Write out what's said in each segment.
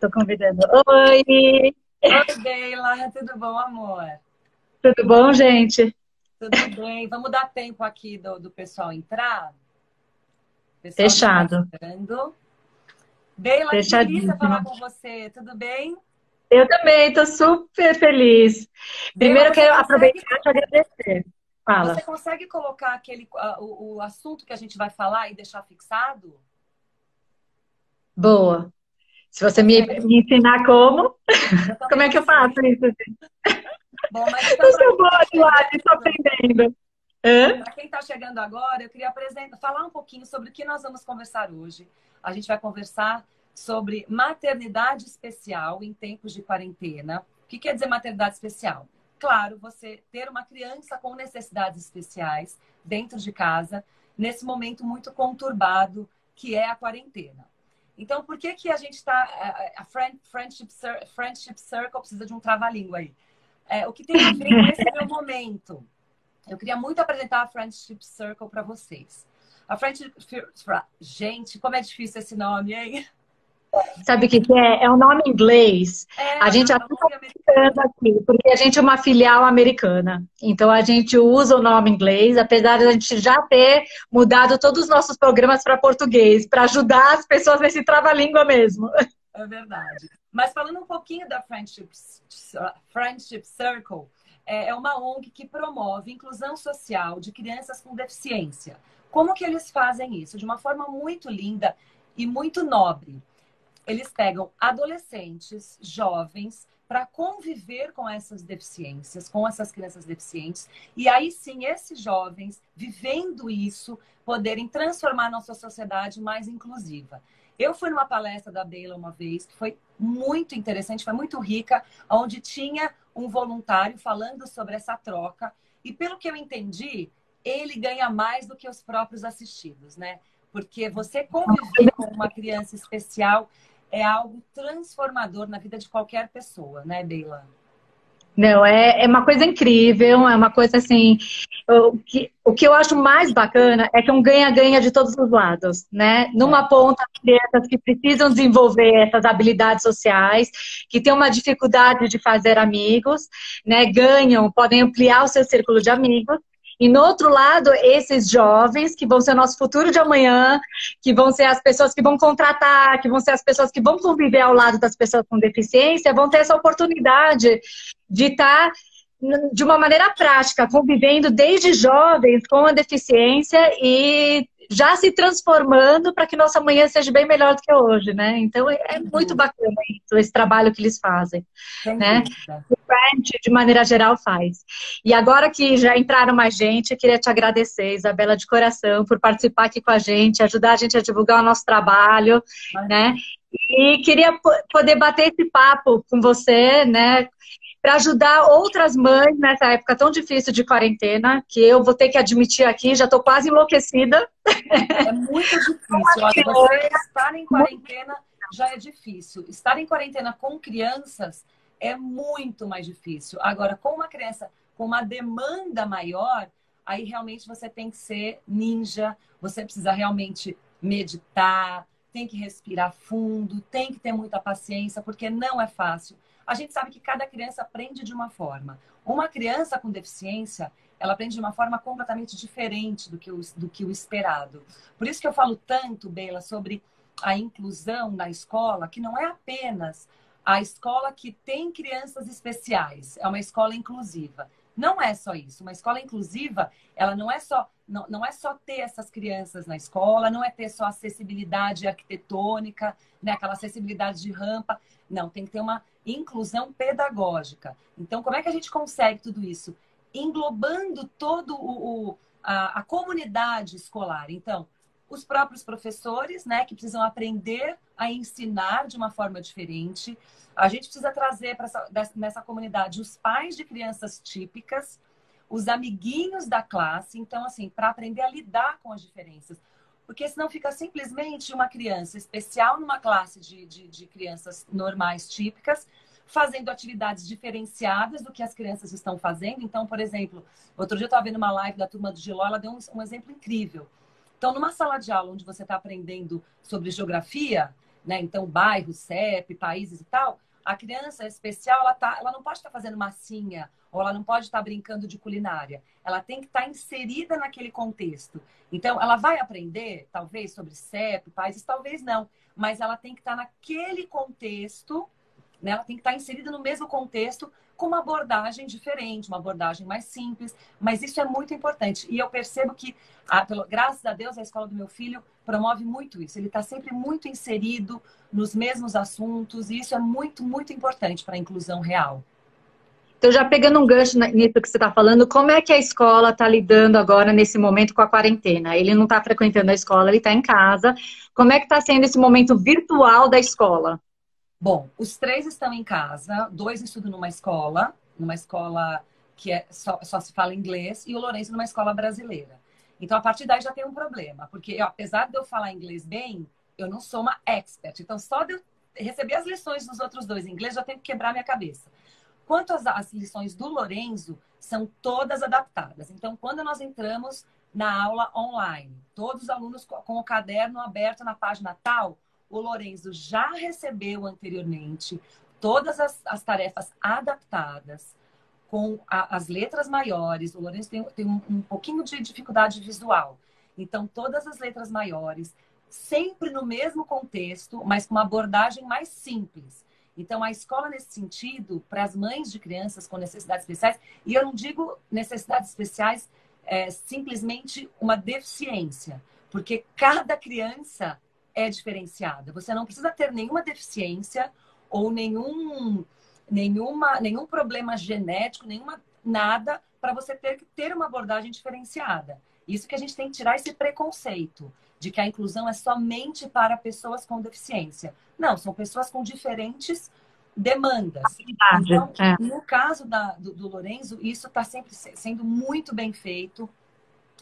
Tô convidando. Oi! Oi, Beila, tudo bom, amor? Tudo bom, gente? Tudo bem? Vamos dar tempo aqui do pessoal entrar? O pessoal já está Fechado. entrando. Beila, que delícia Fechadíssimo. falar com você, tudo bem? Eu também tô super feliz. Beila, Primeiro, eu quero aproveitar e te agradecer. você Fala. consegue colocar o assunto que a gente vai falar e deixar fixado? Boa. Se você Consegue? me ensinar como, Eu como também é não que eu faço sei. isso? Bom, mas então, Eu para sou quem está boa de lá, estou chegando, aprendendo. Hã? para quem está chegando agora, eu queria falar um pouquinho sobre o que nós vamos conversar hoje. A gente vai conversar sobre maternidade especial em tempos de quarentena. O que quer dizer maternidade especial? Claro, você ter uma criança com necessidades especiais dentro de casa, nesse momento muito conturbado que é a quarentena. Então, por que a gente está... Friendship Circle precisa de um trava-língua aí. O que tem a ver com esse meu momento? Eu queria muito apresentar a Friendship Circle para vocês. A Friendship... Gente, como é difícil esse nome, hein? Sabe o que que é? É um nome em inglês. É A o gente até está nome brincando americano. aqui, porque a gente é uma filial americana. Então a gente usa o nome inglês, apesar de a gente já ter mudado todos os nossos programas para português, para ajudar as pessoas nesse trava-língua mesmo. É verdade. Mas falando um pouquinho da Friendship Circle, é uma ONG que promove inclusão social de crianças com deficiência. Como que eles fazem isso? De uma forma muito linda e muito nobre. Eles pegam adolescentes, jovens, para conviver com essas deficiências, com essas crianças deficientes, e aí sim, esses jovens, vivendo isso, poderem transformar nossa sociedade mais inclusiva. Eu fui numa palestra da Beila uma vez, que foi muito interessante, foi muito rica, onde tinha um voluntário falando sobre essa troca, e pelo que eu entendi, ele ganha mais do que os próprios assistidos, né? Porque você conviver com uma criança especial é algo transformador na vida de qualquer pessoa, né, Beila? Não, é uma coisa incrível, é uma coisa assim. O que eu acho mais bacana é que é um ganha-ganha de todos os lados, né? É. Numa ponta, crianças que precisam desenvolver essas habilidades sociais, que têm uma dificuldade de fazer amigos, né? Ganham, podem ampliar o seu círculo de amigos. E no outro lado, esses jovens que vão ser o nosso futuro de amanhã, que vão ser as pessoas que vão contratar, que vão ser as pessoas que vão conviver ao lado das pessoas com deficiência, vão ter essa oportunidade de estar de uma maneira prática, convivendo desde jovens com a deficiência e já se transformando para que nossa manhã seja bem melhor do que hoje, né? Então é Sem muito dúvida, bacana isso, esse trabalho que eles fazem, sem né? dúvida. O Brand, de maneira geral, faz. E agora que já entraram mais gente, eu queria te agradecer, Isabela, de coração, por participar aqui com a gente, ajudar a gente a divulgar o nosso trabalho, né? Imagina. E queria poder bater esse papo com você, né? Para ajudar outras mães nessa época tão difícil de quarentena, que eu vou ter que admitir aqui, já estou quase enlouquecida. É muito difícil. Olha, você estar em quarentena já é difícil. Estar em quarentena com crianças é muito mais difícil. Agora, com uma criança com uma demanda maior, aí realmente você tem que ser ninja, você precisa realmente meditar, tem que respirar fundo, tem que ter muita paciência, porque não é fácil. A gente sabe que cada criança aprende de uma forma. Uma criança com deficiência, ela aprende de uma forma completamente diferente do que o esperado. Por isso que eu falo tanto, Bela, sobre a inclusão na escola, que não é apenas a escola que tem crianças especiais, é uma escola inclusiva. Não é só isso. Uma escola inclusiva, ela não é só ter essas crianças na escola, não é ter só acessibilidade arquitetônica, né, aquela acessibilidade de rampa. Não, tem que ter uma inclusão pedagógica. Então, como é que a gente consegue tudo isso? Englobando todo a comunidade escolar. Então, os próprios professores, né, que precisam aprender a ensinar de uma forma diferente. A gente precisa trazer nessa comunidade os pais de crianças típicas, os amiguinhos da classe, então, assim, para aprender a lidar com as diferenças. Porque senão fica simplesmente uma criança especial numa classe de crianças normais, típicas, fazendo atividades diferenciadas do que as crianças estão fazendo. Então, por exemplo, outro dia eu estava vendo uma live da turma do Giló, ela deu um exemplo incrível. Então, numa sala de aula onde você está aprendendo sobre geografia, né? Então, bairros, CEP, países e tal, a criança especial, ela não pode estar fazendo massinha, ou ela não pode estar brincando de culinária. Ela tem que estar inserida naquele contexto. Então, ela vai aprender, talvez, sobre CEP, países, talvez não, mas ela tem que estar naquele contexto, né? Ela tem que estar inserida no mesmo contexto, com uma abordagem diferente, uma abordagem mais simples, mas isso é muito importante. E eu percebo que, graças a Deus, a escola do meu filho promove muito isso. Ele está sempre muito inserido nos mesmos assuntos, e isso é muito, muito importante para a inclusão real. Então, já pegando um gancho nisso que você está falando, como é que a escola está lidando agora, nesse momento, com a quarentena? Ele não está frequentando a escola, ele está em casa. Como é que está sendo esse momento virtual da escola? Bom, os três estão em casa, dois estudam numa escola que só se fala inglês, e o Lourenço numa escola brasileira. Então, a partir daí já tem um problema, porque apesar de eu falar inglês bem, eu não sou uma expert. Então, só de eu receber as lições dos outros dois em inglês, já tenho que quebrar minha cabeça. Quanto às lições do Lourenço, são todas adaptadas. Então, quando nós entramos na aula online, todos os alunos com o caderno aberto na página tal, o Lourenço já recebeu anteriormente todas as tarefas adaptadas, com as letras maiores. O Lourenço tem um pouquinho de dificuldade visual. Então, todas as letras maiores, sempre no mesmo contexto, mas com uma abordagem mais simples. Então, a escola, nesse sentido, para as mães de crianças com necessidades especiais, e eu não digo necessidades especiais, simplesmente uma deficiência, porque cada criança é diferenciada. Você não precisa ter nenhuma deficiência ou nenhum problema genético, nada para você ter uma abordagem diferenciada. Isso que a gente tem que tirar esse preconceito de que a inclusão é somente para pessoas com deficiência. Não, são pessoas com diferentes demandas. Então, no caso do Lourenço, isso está sempre sendo muito bem feito.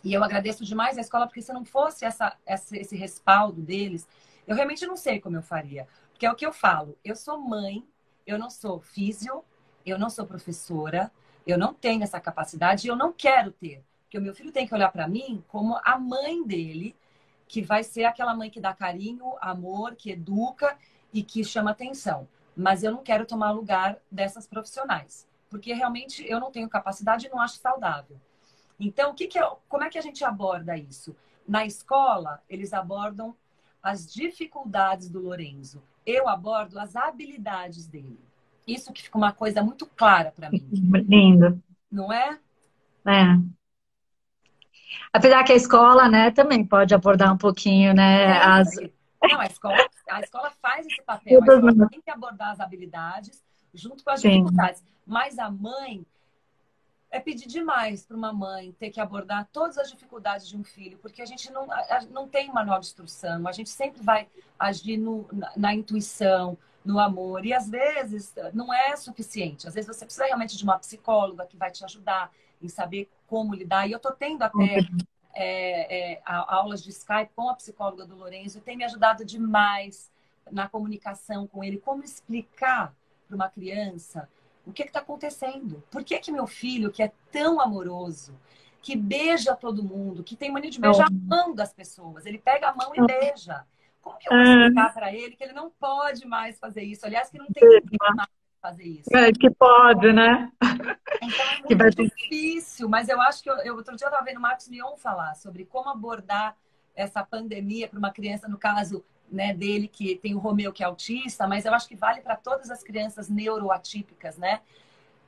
E eu agradeço demais a escola, porque se não fosse esse respaldo deles, eu realmente não sei como eu faria. Porque é o que eu falo, eu sou mãe, eu não sou físio, eu não sou professora, eu não tenho essa capacidade e eu não quero ter. Porque o meu filho tem que olhar para mim como a mãe dele, que vai ser aquela mãe que dá carinho, amor, que educa e que chama atenção. Mas eu não quero tomar lugar dessas profissionais. Porque realmente eu não tenho capacidade e não acho saudável. Então, como é que a gente aborda isso? Na escola, eles abordam as dificuldades do Lourenço. Eu abordo as habilidades dele. Isso que fica uma coisa muito clara para mim. Lindo. Não é? É. Apesar que a escola, né, também pode abordar um pouquinho, né, Não, a escola faz esse papel. A escola tem que abordar as habilidades junto com as dificuldades. Mas a mãe... É pedir demais para uma mãe ter que abordar todas as dificuldades de um filho, porque a gente não tem manual de instrução, a gente sempre vai agir na intuição, no amor, e às vezes não é suficiente. Às vezes você precisa realmente de uma psicóloga que vai te ajudar em saber como lidar. E eu estou tendo até aulas de Skype com a psicóloga do Lourenço, e tem me ajudado demais na comunicação com ele, como explicar para uma criança o que está acontecendo? Por que meu filho, que é tão amoroso, que beija todo mundo, que tem mania de beijar a mão das pessoas, ele pega a mão e beija. Como que eu vou explicar para ele que ele não pode mais fazer isso? Aliás, que não tem ninguém mais fazer isso. Que pode, né? Então é muito difícil, mas eu acho que outro dia eu estava vendo o Marcos Mion falar sobre como abordar essa pandemia para uma criança, no caso, né, dele, que tem o Romeu, que é autista, mas eu acho que vale para todas as crianças neuroatípicas, né?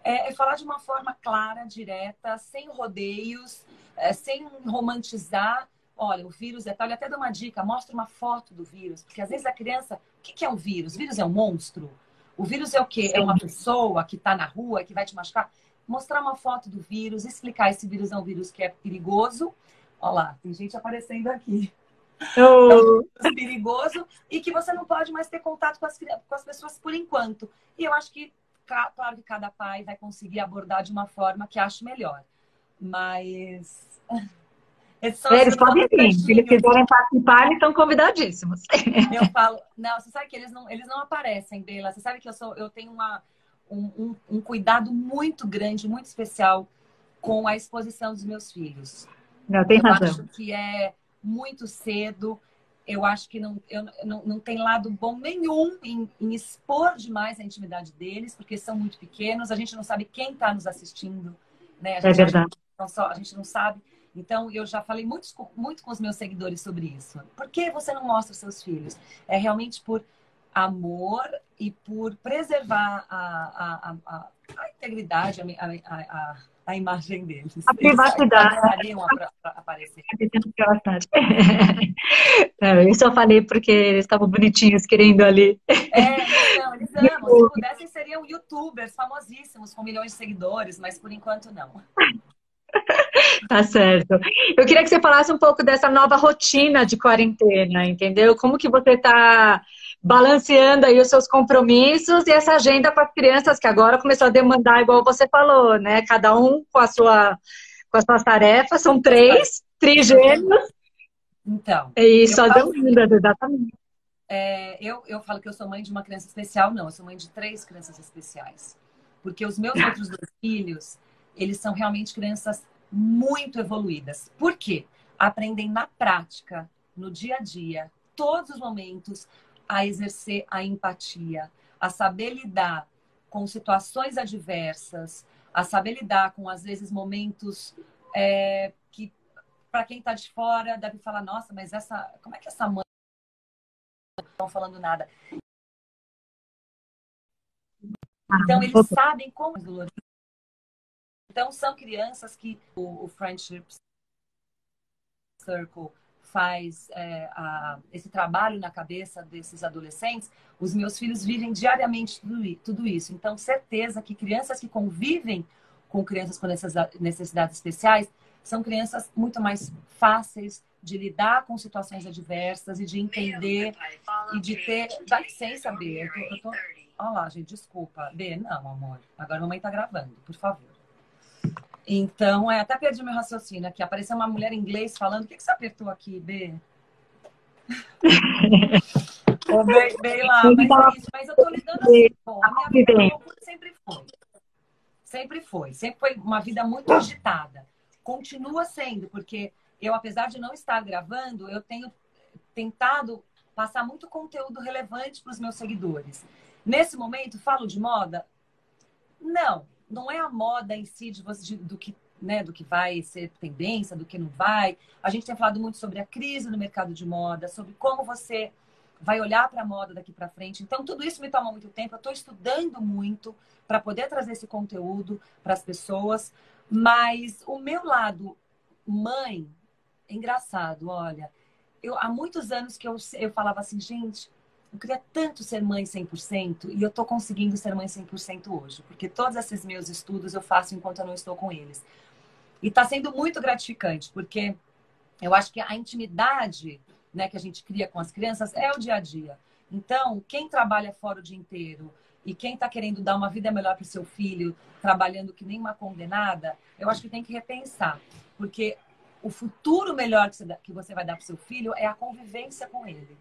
É falar de uma forma clara, direta, sem rodeios, sem romantizar. Olha, o vírus é tal. Ele até dá uma dica, mostra uma foto do vírus, porque às vezes a criança... O que é o vírus? O vírus é um monstro? O vírus é o quê? Sim. É uma pessoa que está na rua, que vai te machucar? Mostrar uma foto do vírus, explicar esse vírus é um vírus que é perigoso. Olha lá, tem gente aparecendo aqui. É um vírus perigoso e que você não pode mais ter contato com as pessoas por enquanto. E eu acho que, claro que cada pai vai conseguir abordar de uma forma que ache melhor. Mas... Eles podem vir. Se eles quiserem participar, eles estão convidadíssimos. Eu falo... Não, você sabe que eles não aparecem, Bela. Você sabe que eu tenho um cuidado muito grande, muito especial com a exposição dos meus filhos. Não, tem razão. Eu acho que é muito cedo. eu acho que não tem lado bom nenhum em expor demais a intimidade deles, porque são muito pequenos, a gente não sabe quem está nos assistindo, né? A É gente acha verdade. que a gente não sabe. Então, eu já falei muito com os meus seguidores sobre isso. Por que você não mostra os seus filhos? É realmente por amor e por preservar a integridade, a imagem deles. A Eles privacidade. adorariam aparecer. Bastante. Eu só falei porque eles estavam bonitinhos querendo ali. Eles amam. Se pudessem, seriam YouTubers famosíssimos, com milhões de seguidores, mas por enquanto não. Tá certo. Eu queria que você falasse um pouco dessa nova rotina de quarentena, entendeu? Como que você está balanceando aí os seus compromissos e essa agenda com as crianças que agora começou a demandar, igual você falou, né? Cada um com com as suas tarefas, são trigêmeos. Então, E só demandas, exatamente. eu falo que eu sou mãe de uma criança especial, não, eu sou mãe de 3 crianças especiais. Porque os meus outros 2 filhos, eles são realmente crianças muito evoluídas. Por quê? Aprendem na prática, no dia a dia, todos os momentos, a exercer a empatia, a saber lidar com situações adversas, a saber lidar com, às vezes, momentos que, para quem está de fora, deve falar, nossa, mas como é que essa mãe não está falando nada? Então, eles sabem como é dolorido. Então, são crianças que o Friendship Circle faz esse trabalho na cabeça desses adolescentes. Os meus filhos vivem diariamente tudo isso. Então, certeza que crianças que convivem com crianças com necessidades especiais são crianças muito mais fáceis de lidar com situações adversas e de entender e de ter... Dá licença, B. Olha lá, gente, desculpa. B, não, amor. Agora a mamãe tá gravando, por favor. Então, até perdi meu raciocínio aqui. Apareceu uma mulher em inglês falando. O que você apertou aqui, B? Bem lá, mas é isso. Mas eu tô lidando assim. Bom, a minha vida sempre foi. Sempre foi uma vida muito agitada. Continua sendo, porque eu, apesar de não estar gravando, eu tenho tentado passar muito conteúdo relevante para os meus seguidores. Nesse momento, falo de moda? Não é a moda em si do que vai ser tendência, do que não vai. A gente tem falado muito sobre a crise no mercado de moda, sobre como você vai olhar para a moda daqui para frente. Então, tudo isso me toma muito tempo. Eu estou estudando muito para poder trazer esse conteúdo para as pessoas. Mas o meu lado mãe, é engraçado, olha. Há muitos anos que eu falava assim, gente, eu queria tanto ser mãe 100% e eu estou conseguindo ser mãe 100% hoje. Porque todos esses meus estudos eu faço enquanto eu não estou com eles. E está sendo muito gratificante, porque eu acho que a intimidade, né, que a gente cria com as crianças é o dia a dia. Então, quem trabalha fora o dia inteiro e quem está querendo dar uma vida melhor para o seu filho, trabalhando que nem uma condenada, eu acho que tem que repensar. Porque o futuro melhor que você vai dar para o seu filho é a convivência com ele.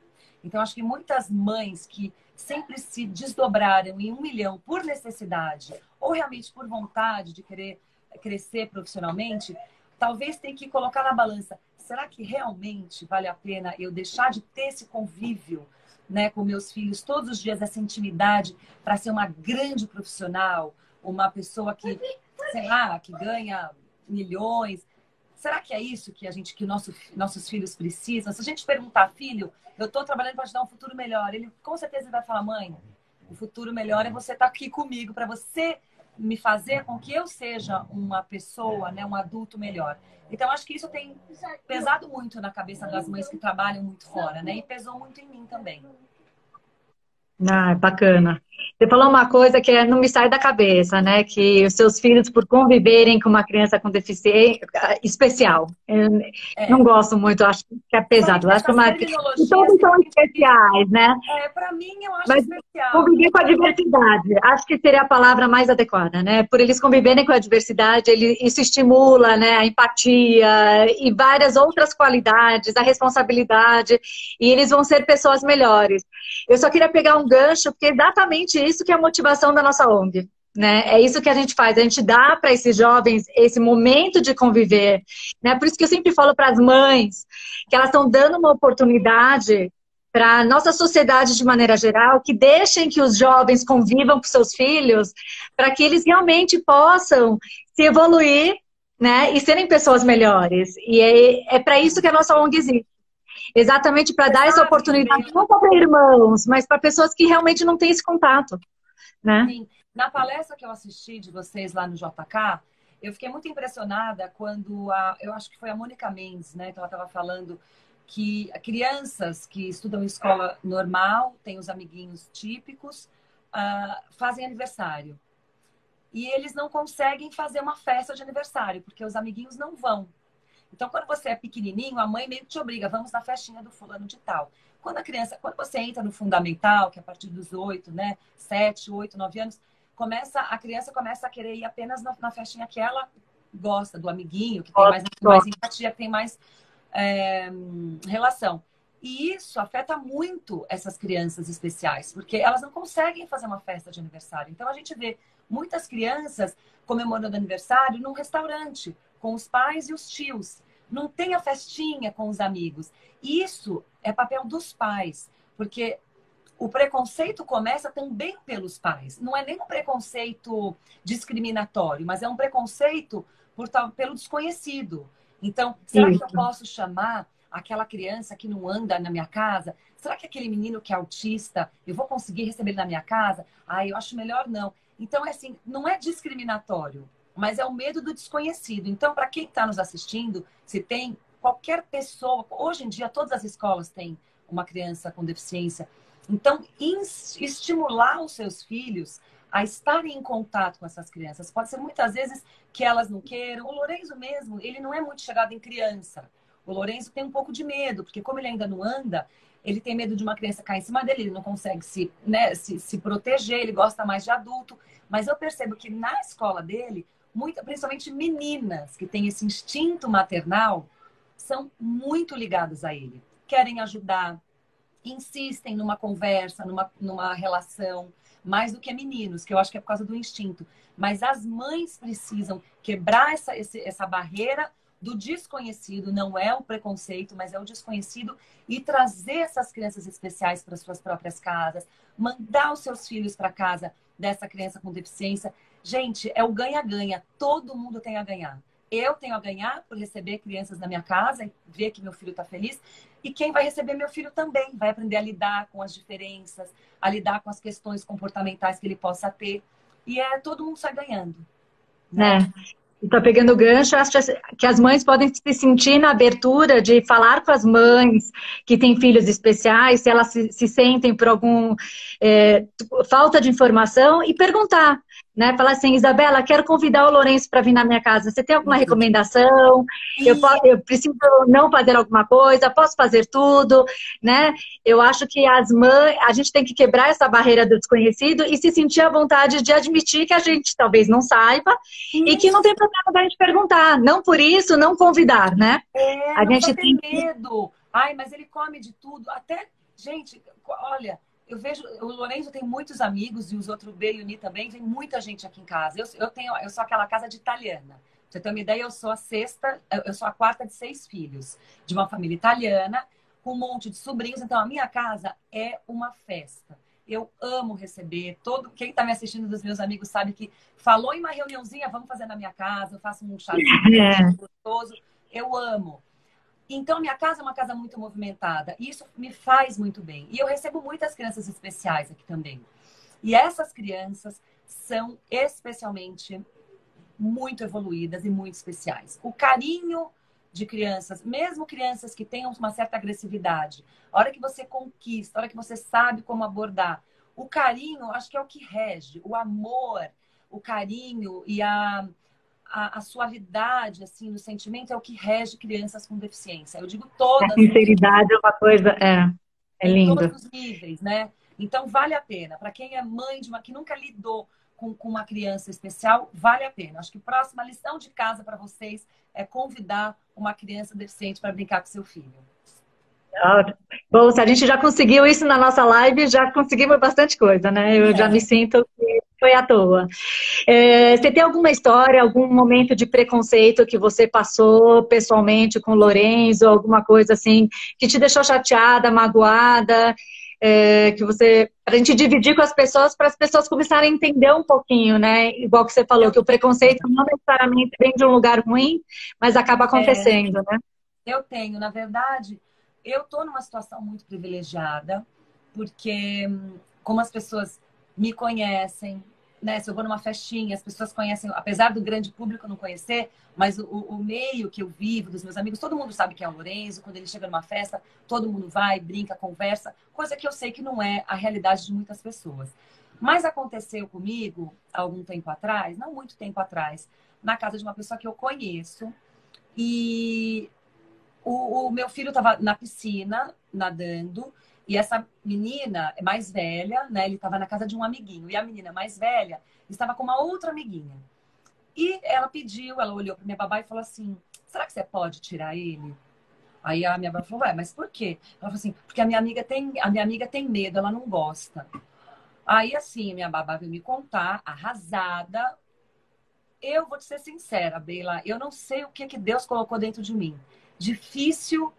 Então, acho que muitas mães que sempre se desdobraram em 1 milhão por necessidade ou realmente por vontade de querer crescer profissionalmente, talvez tenha que colocar na balança. Será que realmente vale a pena eu deixar de ter esse convívio, né, com meus filhos todos os dias, essa intimidade, para ser uma grande profissional, uma pessoa que, sei lá, que ganha milhões? Será que é isso que nossos filhos precisam? Se a gente perguntar, filho, eu estou trabalhando para te dar um futuro melhor, ele com certeza vai falar, mãe, o futuro melhor é você estar aqui comigo, para você me fazer com que eu seja uma pessoa, né, um adulto melhor. Então, acho que isso tem pesado muito na cabeça das mães que trabalham muito fora, né? E pesou muito em mim também. Ah, bacana. Você falou uma coisa que não me sai da cabeça, né? Que os seus filhos, por conviverem com uma criança com deficiência especial. Eu não gosto muito, acho que é pesado. Eu acho que e todos são especiais, né? Para mim, eu acho Mas especial. conviver com a diversidade, acho que seria a palavra mais adequada, né? Por eles conviverem com a diversidade, isso estimula, né, a empatia e várias outras qualidades, a responsabilidade, e eles vão ser pessoas melhores. Eu só queria pegar um gancho, porque é exatamente isso que é a motivação da nossa ONG. né? É isso que a gente faz, a gente dá para esses jovens esse momento de conviver, né? Por isso que eu sempre falo para as mães que elas estão dando uma oportunidade para a nossa sociedade de maneira geral, que deixem que os jovens convivam com seus filhos, para que eles realmente possam se evoluir, né? E serem pessoas melhores. E é para isso que a nossa ONG existe. Exatamente para dar essa oportunidade não só para irmãos, mas para pessoas que realmente não têm esse contato, né? Sim. Na palestra que eu assisti de vocês lá no JK, eu fiquei muito impressionada quando eu acho que foi a Mônica Mendes, né? Que ela estava falando que crianças que estudam em escola normal, têm os amiguinhos típicos, fazem aniversário. E eles não conseguem fazer uma festa de aniversário, porque os amiguinhos não vão. Então, quando você é pequenininho, a mãe meio que te obriga, vamos na festinha do fulano de tal. Quando você entra no fundamental, que é a partir dos 8, né, 7, 8, 9 anos, a criança começa a querer ir apenas na festinha que ela gosta, do amiguinho, que tem mais empatia, que tem mais relação. E isso afeta muito essas crianças especiais, porque elas não conseguem fazer uma festa de aniversário. Então, a gente vê muitas crianças comemorando aniversário num restaurante, com os pais e os tios. Não tem a festinha com os amigos. Isso é papel dos pais, porque o preconceito começa também pelos pais. Não é nem um preconceito discriminatório, mas é um preconceito pelo desconhecido. Então, será que eu posso chamar aquela criança que não anda na minha casa? Será que aquele menino que é autista, eu vou conseguir receber ele na minha casa? Eu acho melhor não. Então, assim, não é discriminatório, mas é o medo do desconhecido. Então, para quem está nos assistindo, se tem qualquer pessoa, hoje em dia todas as escolas têm uma criança com deficiência. Então, estimular os seus filhos a estarem em contato com essas crianças. Pode ser muitas vezes que elas não queiram. O Lorenzo mesmo, ele não é muito chegado em criança. O Lorenzo tem um pouco de medo, porque como ele ainda não anda, ele tem medo de uma criança cair em cima dele, ele não consegue se proteger, ele gosta mais de adulto. Mas eu percebo que na escola dele, principalmente meninas que têm esse instinto maternal, são muito ligadas a ele. Querem ajudar, insistem numa conversa, numa relação, mais do que meninos, que eu acho que é por causa do instinto. Mas as mães precisam quebrar essa barreira do desconhecido, não é o preconceito, mas é o desconhecido, e trazer essas crianças especiais para suas próprias casas, mandar os seus filhos para casa dessa criança com deficiência. Gente, é o ganha-ganha, todo mundo tem a ganhar. Eu tenho a ganhar por receber crianças na minha casa e ver que meu filho está feliz. E quem vai receber meu filho também vai aprender a lidar com as diferenças, a lidar com as questões comportamentais que ele possa ter. E todo mundo sai ganhando. Né? Está pegando o gancho, acho que as mães podem se sentir na abertura de falar com as mães que têm filhos especiais, se elas se sentem por algum falta de informação, e perguntar, né? Falar assim, Isabela, quero convidar o Lourenço para vir na minha casa. Você tem alguma recomendação? Eu preciso não fazer alguma coisa? Posso fazer tudo? Né? Eu acho que as mães, a gente tem que quebrar essa barreira do desconhecido e se sentir à vontade de admitir que a gente talvez não saiba e que não tem problema da gente perguntar. Não por isso, não convidar, né? A gente tem medo. Ai, mas ele come de tudo. Até, gente, olha... Eu vejo, o Lourenço tem muitos amigos e os outros B e o Ni também, vem muita gente aqui em casa. Eu sou aquela casa de italiana. Pra você ter uma ideia, eu sou a quarta de 6 filhos, de uma família italiana, com um monte de sobrinhos. Então, a minha casa é uma festa. Eu amo receber. Quem está me assistindo dos meus amigos sabe que falou em uma reuniãozinha, vamos fazer na minha casa, eu faço um chazinho gostoso. Eu amo. Então, minha casa é uma casa muito movimentada. E isso me faz muito bem. E eu recebo muitas crianças especiais aqui também. E essas crianças são especialmente muito evoluídas e muito especiais. O carinho de crianças, mesmo crianças que tenham uma certa agressividade, a hora que você conquista, a hora que você sabe como abordar, o carinho, acho que é o que rege. O amor, o carinho e a suavidade, assim, no sentimento é o que rege crianças com deficiência. Eu digo todas. A sinceridade é uma coisa, é lindo. Em todos os níveis, né? Então, vale a pena. Para quem é mãe que nunca lidou com uma criança especial, vale a pena. Acho que a próxima lição de casa para vocês é convidar uma criança deficiente para brincar com seu filho. Bom, se a gente já conseguiu isso na nossa live, já conseguimos bastante coisa, né? Eu já me sinto foi à toa. Você tem alguma história, algum momento de preconceito que você passou pessoalmente com o Lorenzo, alguma coisa assim, que te deixou chateada, magoada, que você, pra gente dividir com as pessoas, para as pessoas começarem a entender um pouquinho, né? Igual que você falou, que o preconceito não necessariamente vem de um lugar ruim, mas acaba acontecendo, né? Eu tenho, na verdade, eu estou numa situação muito privilegiada, porque como as pessoas me conhecem, né? Se eu vou numa festinha, as pessoas conhecem, apesar do grande público não conhecer, mas o meio que eu vivo, dos meus amigos, todo mundo sabe quem é o Lorenzo. Quando ele chega numa festa, todo mundo vai, brinca, conversa, coisa que eu sei que não é a realidade de muitas pessoas. Mas aconteceu comigo, há algum tempo atrás, não muito tempo atrás, na casa de uma pessoa que eu conheço, e o meu filho estava na piscina, nadando, e essa menina mais velha, né? Ele estava na casa de um amiguinho, e a menina mais velha estava com uma outra amiguinha. E ela pediu, ela olhou para minha babá e falou assim: será que você pode tirar ele? Aí a minha babá falou: ué, mas por quê? Ela falou assim: porque a minha amiga tem medo, ela não gosta. Aí assim, minha babá veio me contar, arrasada. Eu vou te ser sincera, Bela, eu não sei o que que Deus colocou dentro de mim. Difícil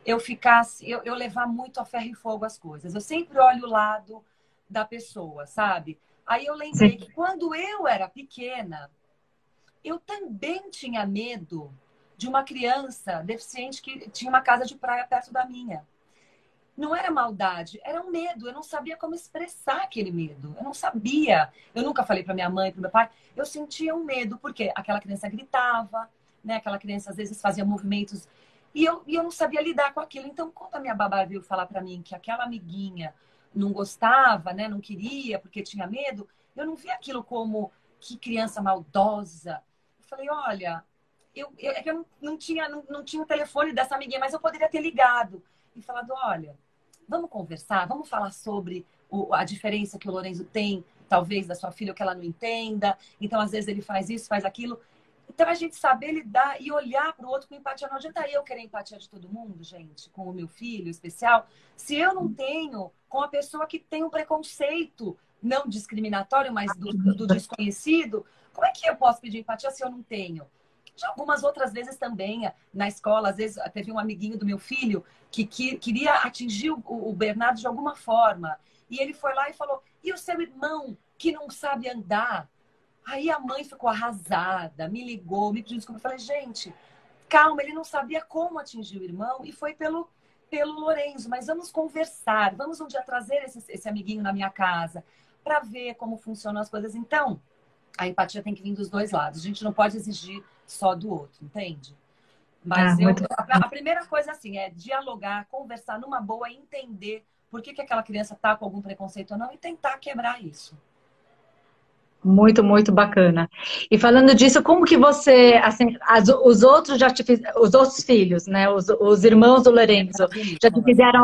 eu ficasse, eu levar muito a ferro e fogo as coisas. Eu sempre olho o lado da pessoa, sabe? Aí eu lembrei Sim. que quando eu era pequena, eu também tinha medo de uma criança deficiente que tinha uma casa de praia perto da minha. Não era maldade, era um medo. Eu não sabia como expressar aquele medo. Eu não sabia. Eu nunca falei para minha mãe, para meu pai. Eu sentia um medo, porque aquela criança gritava, né? Aquela criança às vezes fazia movimentos e eu não sabia lidar com aquilo. Então, quando a minha babá veio falar para mim que aquela amiguinha não gostava, né? Não queria porque tinha medo, eu não via aquilo como que criança maldosa. Eu falei, olha, é que eu não tinha o telefone dessa amiguinha, mas eu poderia ter ligado e falado, olha, vamos conversar, vamos falar sobre a diferença que o Lorenzo tem, talvez, da sua filha, ou que ela não entenda. Então, às vezes, ele faz isso, faz aquilo. Então, a gente saber lidar e olhar para o outro com empatia. Não adianta eu querer empatia de todo mundo, gente, com o meu filho especial, se eu não tenho com a pessoa que tem um preconceito não discriminatório, mas do desconhecido. Como é que eu posso pedir empatia se eu não tenho? Já algumas outras vezes também, na escola, às vezes teve um amiguinho do meu filho que queria atingir o Bernardo de alguma forma. E ele foi lá e falou, e o seu irmão que não sabe andar? Aí a mãe ficou arrasada, me ligou, me pediu desculpa. Eu falei, gente, calma, ele não sabia como atingir o irmão e foi pelo Lorenzo. Mas vamos conversar, vamos um dia trazer esse amiguinho na minha casa para ver como funcionam as coisas. Então, a empatia tem que vir dos dois lados. A gente não pode exigir só do outro, entende? Mas Muito. a primeira coisa assim é dialogar, conversar numa boa, entender por que aquela criança está com algum preconceito ou não e tentar quebrar isso. Muito, muito bacana. E falando disso, como que você, assim, os outros os outros filhos, né, os irmãos do Lorenzo, já te fizeram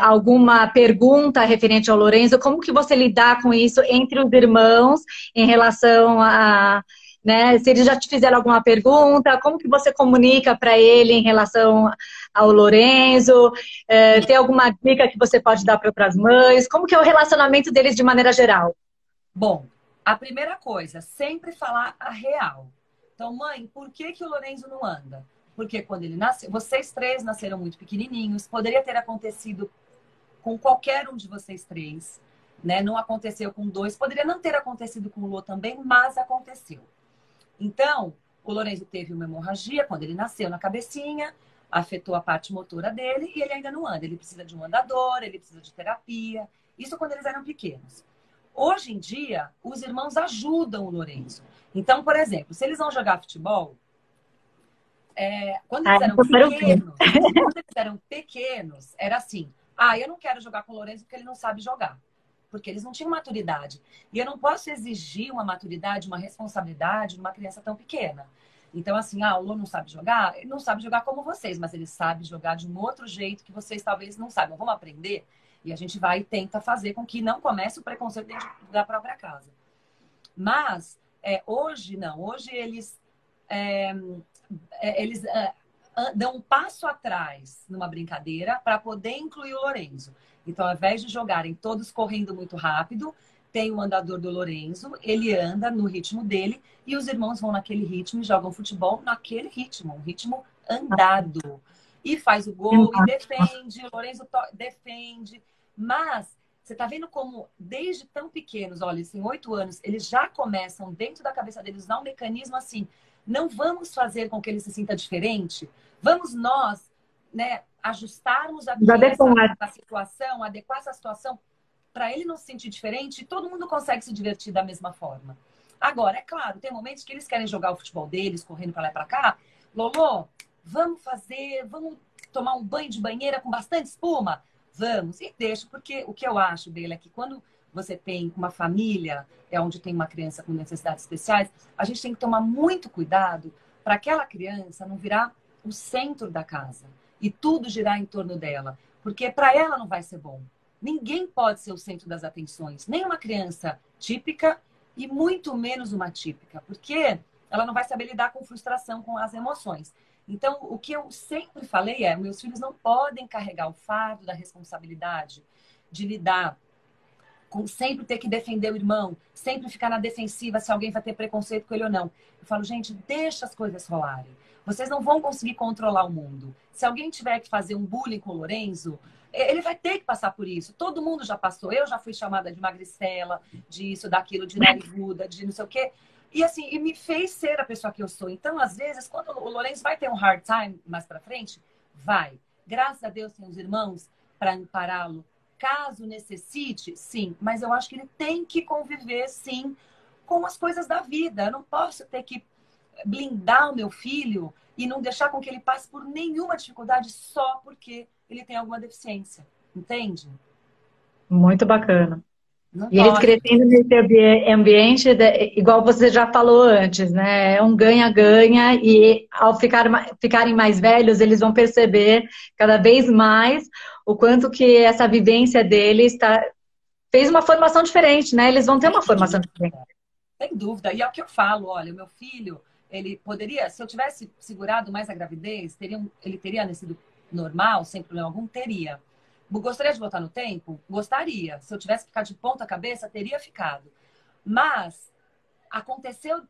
alguma pergunta referente ao Lorenzo? Como que você lidar com isso entre os irmãos em relação a, né, se eles já te fizeram alguma pergunta, como que você comunica para ele em relação ao Lorenzo? Tem alguma dica que você pode dar para outras mães? Como que é o relacionamento deles de maneira geral? Bom, a primeira coisa, sempre falar a real. Então, mãe, por que que o Lorenzo não anda? Porque quando ele nasceu, vocês três nasceram muito pequenininhos, poderia ter acontecido com qualquer um de vocês três, né? Não aconteceu com dois, poderia não ter acontecido com o Lô também, mas aconteceu. Então, o Lorenzo teve uma hemorragia quando ele nasceu na cabecinha, afetou a parte motora dele e ele ainda não anda. Ele precisa de um andador, ele precisa de terapia. Isso quando eles eram pequenos. Hoje em dia, os irmãos ajudam o Lorenzo. Então, por exemplo, se eles vão jogar futebol, quando eles eram pequenos, era assim, eu não quero jogar com o Lorenzo porque ele não sabe jogar. Porque eles não tinham maturidade. E eu não posso exigir uma maturidade, uma responsabilidade de uma criança tão pequena. Então, assim, o Lô não sabe jogar? Ele não sabe jogar como vocês, mas ele sabe jogar de um outro jeito que vocês talvez não saibam. Vamos aprender? E a gente vai e tenta fazer com que não comece o preconceito dentro da própria casa. Mas, hoje não. Hoje eles dão um passo atrás numa brincadeira para poder incluir o Lorenzo. Então, ao invés de jogarem todos correndo muito rápido, tem o andador do Lorenzo, ele anda no ritmo dele e os irmãos vão naquele ritmo e jogam futebol naquele ritmo, um ritmo andado. E faz o gol e defende, o Lorenzo defende. Mas você tá vendo como, desde tão pequenos, olha, assim, 8 anos, eles já começam, dentro da cabeça deles, usar um mecanismo assim, não vamos fazer com que ele se sinta diferente, vamos nós, né, ajustarmos aqui essa situação, adequar essa situação para ele não se sentir diferente e todo mundo consegue se divertir da mesma forma. Agora, é claro, tem momentos que eles querem jogar o futebol deles, correndo para lá e para cá. Lolo, vamos tomar um banho de banheira com bastante espuma? Vamos. E deixo, porque o que eu acho dele é que quando você tem uma família, onde tem uma criança com necessidades especiais, a gente tem que tomar muito cuidado para aquela criança não virar o centro da casa e tudo girar em torno dela, porque para ela não vai ser bom. Ninguém pode ser o centro das atenções, nem uma criança típica e muito menos uma típica, porque ela não vai saber lidar com frustração, com as emoções. Então, o que eu sempre falei é, meus filhos não podem carregar o fardo da responsabilidade de lidar com sempre ter que defender o irmão, sempre ficar na defensiva se alguém vai ter preconceito com ele ou não. Eu falo, gente, deixa as coisas rolarem. Vocês não vão conseguir controlar o mundo. Se alguém tiver que fazer um bullying com o Lorenzo, ele vai ter que passar por isso. Todo mundo já passou. Eu já fui chamada de magricela, disso, daquilo, de nariguda, de não sei o quê. E assim, e me fez ser a pessoa que eu sou. Então, às vezes, quando o Lorenzo vai ter um hard time mais pra frente, vai. Graças a Deus tem os irmãos para ampará-lo. Caso necessite, sim. Mas eu acho que ele tem que conviver, sim, com as coisas da vida. Eu não posso ter que blindar o meu filho e não deixar com que ele passe por nenhuma dificuldade só porque ele tem alguma deficiência. Entende? Muito bacana. Não E eles pode. crescendo nesse ambiente, igual você já falou antes, né? É um ganha-ganha e ao ficarem mais velhos, eles vão perceber cada vez mais o quanto que essa vivência deles fez uma formação diferente, né? Eles vão ter uma formação diferente. Sem dúvida. E é o que eu falo, olha, o meu filho, ele poderia, se eu tivesse segurado mais a gravidez, ele teria nascido normal, sem problema algum? Teria. Gostaria de voltar no tempo? Gostaria. Se eu tivesse ficado de ponta cabeça, teria ficado. Mas aconteceu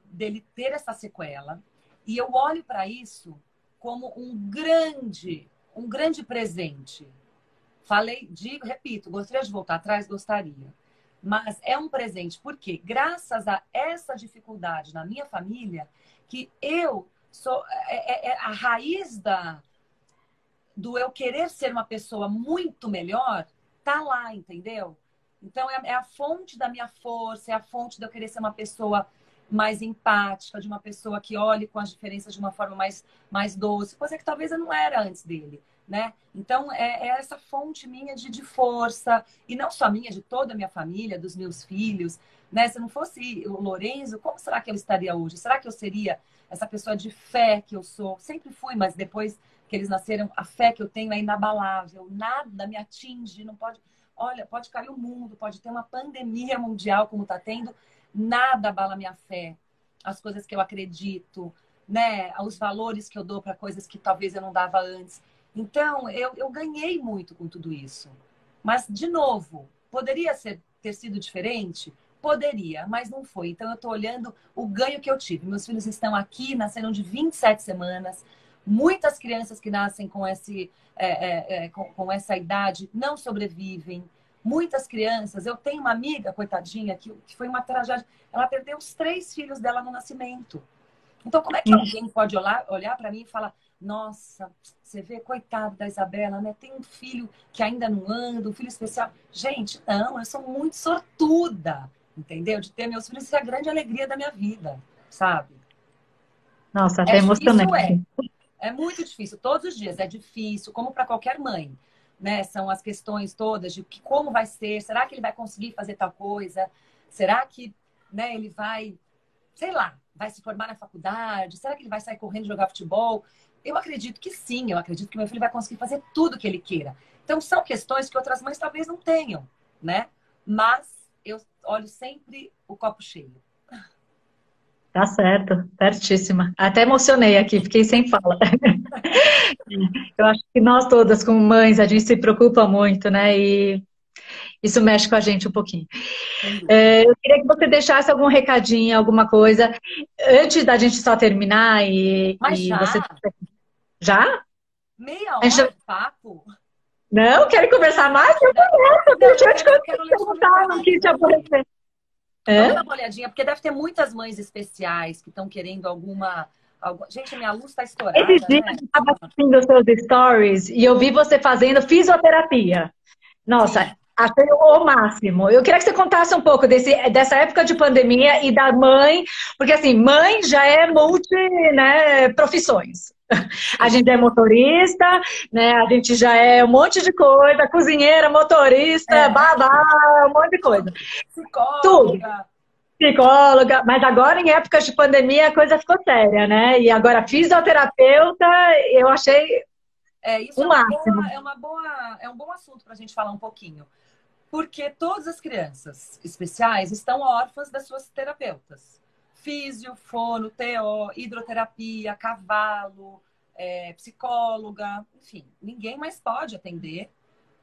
dele ter essa sequela e eu olho para isso como um grande presente. Repito, gostaria de voltar atrás? Gostaria. Mas é um presente, porque graças a essa dificuldade na minha família, que eu sou a raiz do eu querer ser uma pessoa muito melhor, tá lá, entendeu? Então, é a fonte da minha força, é a fonte de eu querer ser uma pessoa mais empática, de uma pessoa que olhe com as diferenças de uma forma mais doce, coisa que talvez eu não era antes dele, né? Então, é essa fonte minha de força, e não só minha, de toda a minha família, dos meus filhos, né? Se não fosse o Lorenzo, como será que eu estaria hoje? Será que eu seria essa pessoa de fé que eu sou? Sempre fui, mas depois que eles nasceram, a fé que eu tenho é inabalável, nada me atinge, não pode... Olha, pode cair o mundo, pode ter uma pandemia mundial como está tendo, nada abala minha fé, as coisas que eu acredito, né? Os valores que eu dou para coisas que talvez eu não dava antes. Então, eu ganhei muito com tudo isso. Mas, de novo, poderia ter sido diferente? Poderia, mas não foi. Então, eu estou olhando o ganho que eu tive. Meus filhos estão aqui, nasceram de 27 semanas. Muitas crianças que nascem com essa idade não sobrevivem. Muitas crianças... Eu tenho uma amiga, coitadinha, que foi uma tragédia. Ela perdeu os 3 filhos dela no nascimento. Então, como é que alguém pode olhar para mim e falar: nossa, você vê, coitado da Isabela, né? Tem um filho que ainda não anda, um filho especial. Gente, não, eu sou muito sortuda, entendeu? De ter meus filhos, isso é a grande alegria da minha vida, sabe? Nossa, até emocionante. É muito difícil, todos os dias é difícil, como para qualquer mãe, né? São as questões todas de como vai ser, será que ele vai conseguir fazer tal coisa? Será que, né, ele vai, sei lá, vai se formar na faculdade? Será que ele vai sair correndo jogar futebol? Eu acredito que sim, eu acredito que meu filho vai conseguir fazer tudo que ele queira. Então, são questões que outras mães talvez não tenham, né? Mas eu olho sempre o copo cheio. Tá certo, certíssima. Até emocionei aqui, fiquei sem fala. Eu acho que nós todas, como mães, a gente se preocupa muito, né? Isso mexe com a gente um pouquinho. Sem dúvida. Eu queria que você deixasse algum recadinho, alguma coisa, antes da gente só terminar Mas e você... já? Já? Meia A gente hora já... de papo? Não, querem conversar mais? Eu converso, Não, deixa eu te eu quero ler os perguntar, não quis comentários te aqui. aborrecer. Vamos dar Hã? uma olhadinha, porque deve ter muitas mães especiais que estão querendo Gente, a minha luz está Esses estourada, dias né? eu estava assistindo os seus stories e eu vi você fazendo fisioterapia. Nossa, Sim. achei o máximo. Eu queria que você contasse um pouco dessa época de pandemia e da mãe, porque assim, mãe já é multi, né, profissões. A Sim. gente é motorista, né? A gente já é um monte de coisa, cozinheira, motorista, É, babá, um monte de coisa. tudo. Tudo. Psicóloga. Psicóloga, mas agora em épocas de pandemia a coisa ficou séria, né? E agora fisioterapeuta, eu achei Isso o máximo. é um bom assunto para a gente falar um pouquinho. Porque todas as crianças especiais estão órfãs das suas terapeutas. Físio, fono, TO, hidroterapia, cavalo, psicóloga, enfim, ninguém mais pode atender.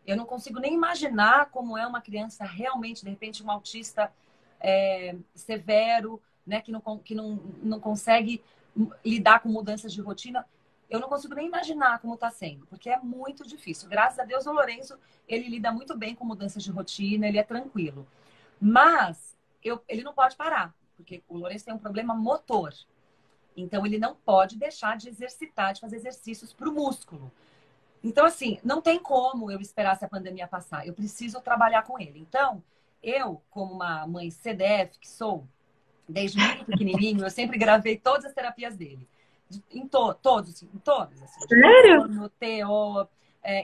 Eu não consigo nem imaginar como é uma criança realmente, de repente, um autista severo, né, que não consegue lidar com mudanças de rotina. Eu não consigo nem imaginar como está sendo, porque é muito difícil. Graças a Deus, o Lourenço, ele lida muito bem com mudanças de rotina, ele é tranquilo. Mas ele não pode parar, porque o Lourenço tem um problema motor. Então, ele não pode deixar de exercitar, de fazer exercícios para o músculo. Então, assim, não tem como eu esperar se a pandemia passar. Eu preciso trabalhar com ele. Então, eu, como uma mãe CDF que sou, desde muito pequenininho, eu sempre gravei todas as terapias dele. Todos, assim, em todas. Assim, de Sério? fono, TO.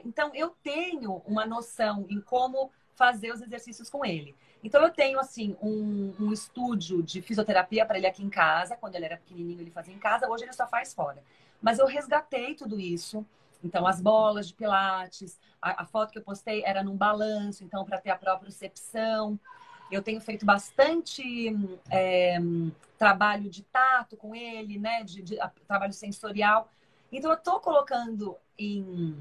Então, eu tenho uma noção em como fazer os exercícios com ele. Então, eu tenho, assim, um estúdio de fisioterapia para ele aqui em casa. Quando ele era pequenininho, ele fazia em casa. Hoje, ele só faz fora. Mas eu resgatei tudo isso. Então, as bolas de pilates, a foto que eu postei era num balanço, então, para ter a propriocepção. Eu tenho feito bastante é, trabalho de tato com ele, né? Trabalho sensorial. Então, eu estou colocando em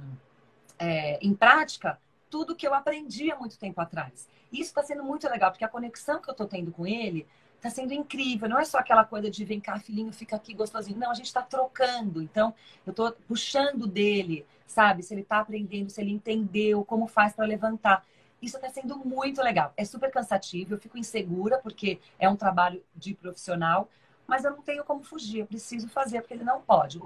prática tudo que eu aprendi há muito tempo atrás. E isso está sendo muito legal, porque a conexão que eu estou tendo com ele está sendo incrível. Não é só aquela coisa de vem cá, filhinho, fica aqui gostosinho. Não, a gente está trocando. Então, eu estou puxando dele, sabe? Se ele está aprendendo, se ele entendeu como faz para levantar. Isso está sendo muito legal. É super cansativo, eu fico insegura, porque é um trabalho de profissional, mas eu não tenho como fugir, eu preciso fazer, porque ele não pode.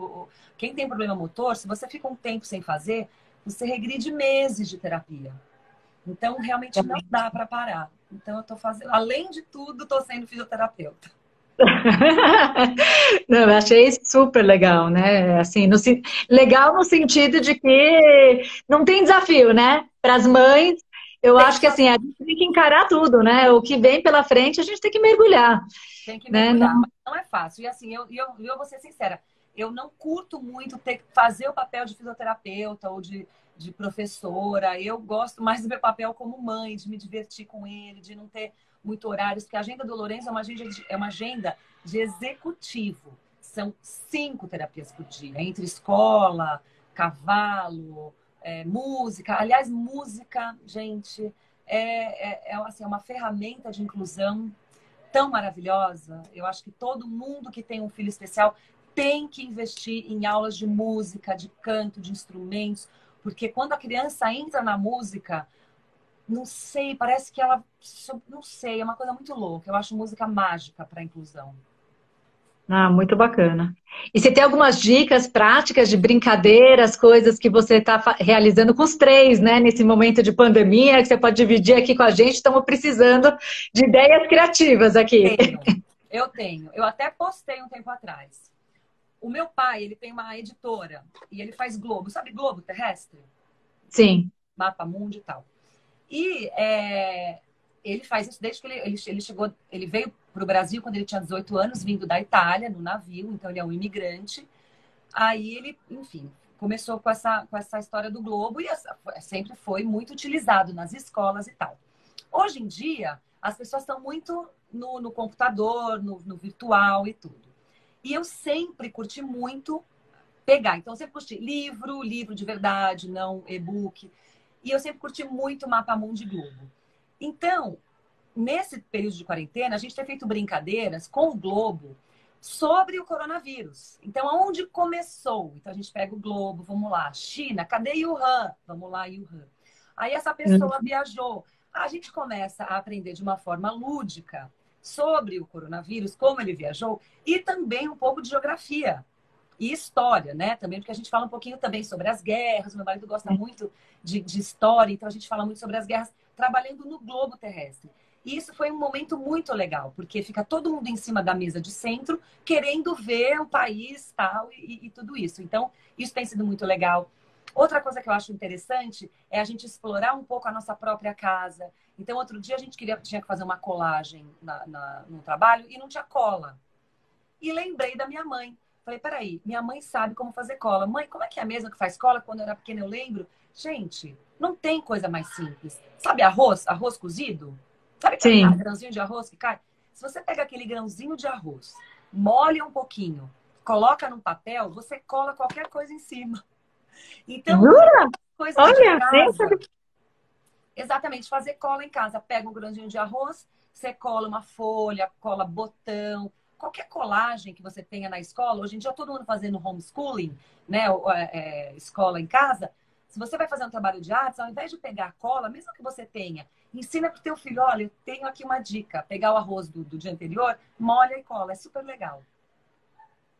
Quem tem problema motor, se você fica um tempo sem fazer, você regride meses de terapia. Então, realmente não dá para parar. Então, eu estou fazendo, além de tudo, estou sendo fisioterapeuta. Não, eu achei super legal, né? Assim, legal no sentido de que não tem desafio, né? Para as mães, eu Tem acho que desafio, assim, a gente tem que encarar tudo, né? O que vem pela frente, a gente tem que mergulhar, tem que né? mergulhar, Não... mas não é fácil. E assim, eu vou ser sincera, eu não curto muito fazer o papel de fisioterapeuta ou de professora. Eu gosto mais do meu papel como mãe, de me divertir com ele, de não ter muito horários, porque a agenda do Lourenço é uma agenda de executivo. São 5 terapias por dia, entre escola, cavalo, música. Aliás, música, gente, assim, é uma ferramenta de inclusão tão maravilhosa. Eu acho que todo mundo que tem um filho especial tem que investir em aulas de música, de canto, de instrumentos, porque quando a criança entra na música, não sei, parece que ela, não sei, é uma coisa muito louca. Eu acho música mágica para a inclusão. Ah, muito bacana. E você tem algumas dicas práticas de brincadeiras, coisas que você está realizando com os três, né? Nesse momento de pandemia, que você pode dividir aqui com a gente. Estamos precisando de ideias criativas aqui. Eu tenho. Eu até postei um tempo atrás. O meu pai, ele tem uma editora e ele faz globo. Sabe globo terrestre? Sim. Mapa mundo e tal. E ele faz isso desde que ele chegou, ele veio para o Brasil quando ele tinha 18 anos, vindo da Itália, no navio, então ele é um imigrante. Aí ele, enfim, começou com essa história do globo e sempre foi muito utilizado nas escolas e tal. Hoje em dia, as pessoas estão muito no computador, no virtual e tudo. E eu sempre curti muito pegar. Então, eu sempre curti livro de verdade, não e-book. E eu sempre curti muito Mapa Mundi Globo. Então, nesse período de quarentena, a gente tem feito brincadeiras com o Globo sobre o coronavírus. Então, aonde começou? Então, a gente pega o Globo, vamos lá. China, cadê Wuhan? Vamos lá, Wuhan. Aí, essa pessoa viajou. A gente começa a aprender de uma forma lúdica sobre o coronavírus, como ele viajou, e também um pouco de geografia e história, né? Também porque a gente fala um pouquinho também sobre as guerras. Meu marido gosta muito de história, então a gente fala muito sobre as guerras trabalhando no globo terrestre. E isso foi um momento muito legal, porque fica todo mundo em cima da mesa de centro, querendo ver o país tal e tudo isso. Então, isso tem sido muito legal. Outra coisa que eu acho interessante é a gente explorar um pouco a nossa própria casa. Então, outro dia a gente tinha que fazer uma colagem no trabalho e não tinha cola. E lembrei da minha mãe. Falei, peraí, minha mãe sabe como fazer cola. Mãe, como é que é a mesma que faz cola? Quando eu era pequena, eu lembro. Gente, não tem coisa mais simples. Sabe arroz? Arroz cozido? Sabe aquele grãozinho de arroz que cai? Se você pega aquele grãozinho de arroz, molha um pouquinho, coloca num papel, você cola qualquer coisa em cima. Então, coisa de casa. Exatamente, fazer cola em casa. Pega um grãozinho de arroz, você cola uma folha, cola botão, qualquer colagem que você tenha na escola. Hoje em dia, todo mundo fazendo homeschooling, né? Escola em casa. Se você vai fazer um trabalho de artes, ao invés de pegar a cola, mesmo que você tenha, ensina para o teu filho, olha, eu tenho aqui uma dica. Pegar o arroz do dia anterior, molha e cola. É super legal.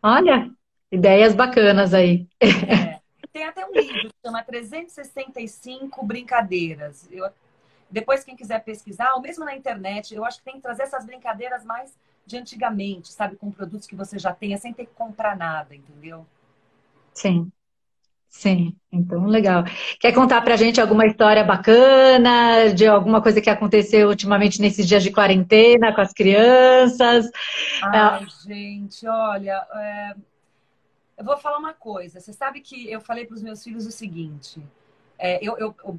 Olha, ideias bacanas aí. Tem até um livro que chama 365 Brincadeiras. Depois, quem quiser pesquisar, ou mesmo na internet, eu acho que tem que trazer essas brincadeiras mais de antigamente, sabe? Com produtos que você já tenha, sem ter que comprar nada, entendeu? Sim, sim. Então, legal. Quer contar pra gente alguma história bacana, de alguma coisa que aconteceu ultimamente nesses dias de quarentena com as crianças? Ai, gente, olha, eu vou falar uma coisa. Você sabe que eu falei para os meus filhos o seguinte: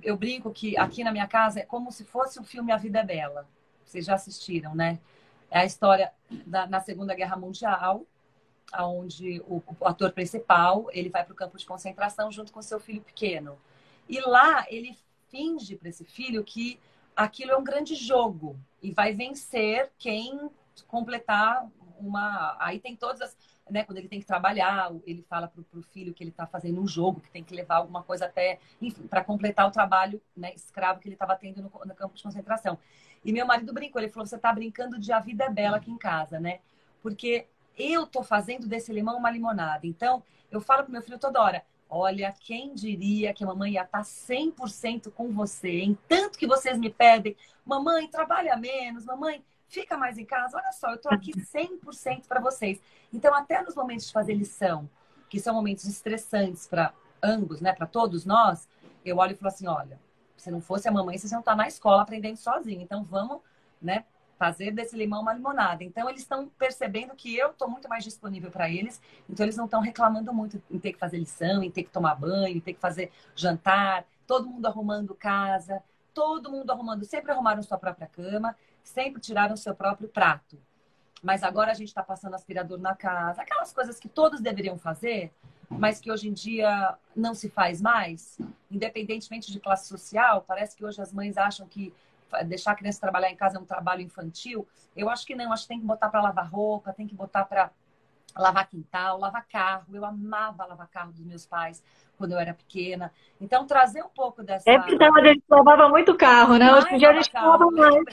eu brinco que aqui na minha casa é como se fosse o filme A Vida é Bela. Vocês já assistiram, né? É a história na Segunda Guerra Mundial, onde o ator principal ele vai para o campo de concentração junto com seu filho pequeno. E lá ele finge para esse filho que aquilo é um grande jogo e vai vencer quem completar uma. Aí tem todas as. Né, quando ele tem que trabalhar, ele fala para o filho que ele está fazendo um jogo, que tem que levar alguma coisa até, enfim, para completar o trabalho, né, escravo que ele estava tendo no campo de concentração. E meu marido brincou, ele falou: você está brincando de A Vida é Bela aqui em casa, né? Porque eu tô fazendo desse limão uma limonada. Então, eu falo pro meu filho toda hora: olha, quem diria que a mamãe ia estar 100% com você, hein? Tanto que vocês me pedem, mamãe, trabalha menos, mamãe, fica mais em casa. Olha só, eu tô aqui 100% para vocês. Então, até nos momentos de fazer lição, que são momentos estressantes para ambos, né, para todos nós, eu olho e falo assim: olha, se não fosse a mamãe, vocês iam estar na escola aprendendo sozinho. Então, vamos, né, fazer desse limão uma limonada. Então, eles estão percebendo que eu estou muito mais disponível para eles. Então, eles não estão reclamando muito em ter que fazer lição, em ter que tomar banho, em ter que fazer jantar. Todo mundo arrumando casa, todo mundo arrumando. Sempre arrumaram sua própria cama, sempre tiraram seu próprio prato. Mas agora a gente está passando aspirador na casa. Aquelas coisas que todos deveriam fazer, mas que hoje em dia não se faz mais. Independentemente de classe social, parece que hoje as mães acham que deixar a criança trabalhar em casa é um trabalho infantil. Eu acho que não, acho que tem que botar para lavar roupa, tem que botar para lavar quintal, lavar carro. Eu amava lavar carro dos meus pais quando eu era pequena. Então, trazer um pouco dessa... É porque a gente lavava muito carro, né? Hoje em dia a gente lava mais.